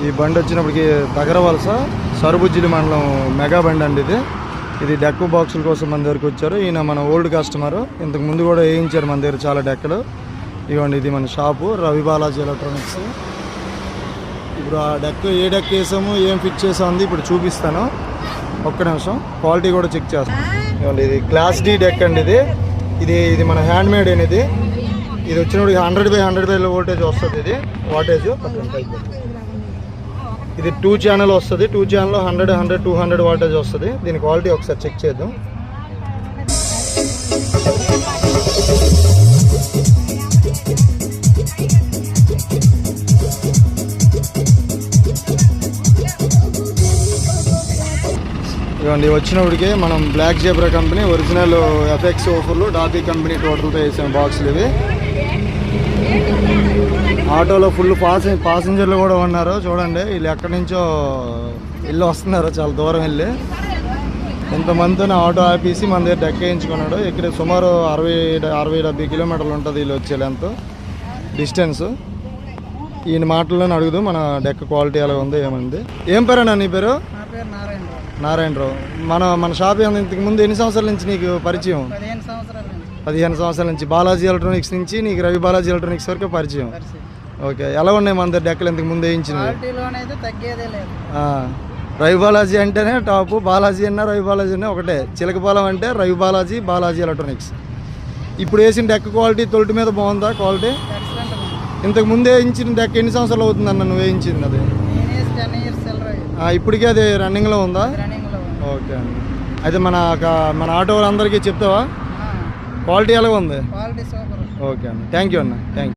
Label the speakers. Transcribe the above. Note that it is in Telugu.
Speaker 1: ఈ బండి వచ్చినప్పటికి తగరవలస సరుబుజ్జిలి మండలం మెగా బండి అండి ఇది డెక్ బాక్సుల కోసం మన దగ్గరికి వచ్చారు. ఈయన మన ఓల్డ్ కస్టమర్, ఇంతకు ముందు కూడా వేయించారు మన దగ్గర చాలా డెక్కలు. ఇవ్వండి, ఇది మన షాపు రవి బాలాజీ ఎలక్ట్రానిక్స్. ఇప్పుడు ఆ డెక్ ఏ డెక్ వేసాము, ఏం ఫిట్ చేసాము ఇప్పుడు చూపిస్తాను. ఒక్క నిమిషం, క్వాలిటీ కూడా చెక్ చేస్తాను. ఇవ్వండి, ఇది క్లాస్ డి డెక్ అండి. ఇది మన హ్యాండ్ మేడ్ అనేది. ఇది వచ్చినప్పుడు 100/100 వోల్టేజ్ వస్తుంది. ఇది వాటేజ్ ఇది 2 ఛానల్ వస్తుంది. 2 ఛానల్లో 100, 200 వాటేజ్ వస్తుంది. దీని క్వాలిటీ ఒకసారి చెక్ చేద్దాం. ఇవ్వండి, వచ్చినప్పటికి మనం బ్లాక్ జెబ్రా కంపెనీ ఒరిజినల్ ఎఫెక్స్ ఓఫర్లు డాబీ కంపెనీ టోటల్తో వేసాం బాక్సులు ఇవి. ఆటోలో ఫుల్ పాసింజర్లు కూడా ఉన్నారు. చూడండి, వీళ్ళు ఎక్కడి నుంచో వెళ్ళి వస్తున్నారు, చాలా దూరం వెళ్ళి. ఇంతమందితో ఆటో ఆపేసి మన దగ్గర డెక్ వేయించుకున్నాడు. ఇక్కడ సుమారు 60-70 కిలోమీటర్లు ఉంటుంది వీళ్ళు వచ్చే లెంత్ డిస్టెన్స్. ఈయన మాటల్లోనే అడుగుదు మన డెక్ క్వాలిటీ ఎలా ఉందో ఏమంది. ఏం పేరేనా నీ పేరు? నారాయణరావు. మన షాప్ ఇంతకు ముందు ఎన్ని సంవత్సరాల నుంచి నీకు పరిచయం? 15 సంవత్సరాల నుంచి. బాలాజీ ఎలక్ట్రానిక్స్ నుంచి నీకు రవి బాలాజీ ఎలక్ట్రానిక్స్ వరకు పరిచయం. ఓకే, ఎలా ఉన్నాయి మన దగ్గర డెక్కలు ఇంతకు ముందు వేయించినవి? రవి బాలాజీ అంటేనే టాపు. బాలాజీ అన్నా రవి బాలాజీ అన్నా ఒకటే. చిలకపాలెం అంటే రవి బాలాజీ ఎలక్ట్రానిక్స్. ఇప్పుడు వేసిన డెక్ క్వాలిటీ తొలిటి మీద బాగుందా క్వాలిటీ? ఇంతకు ముందే వేయించిన డెక్ ఎన్ని సంవత్సరాలు అవుతుందన్న నువ్వు వేయించింది? అది ఇప్పటికే అది రన్నింగ్లో ఉందా? ఓకే అండి. అయితే మన ఆటో వాళ్ళందరికీ చెప్తావా క్వాలిటీ ఎలా ఉంది? ఓకే అండి, థ్యాంక్ యూ అన్న, థ్యాంక్ యూ.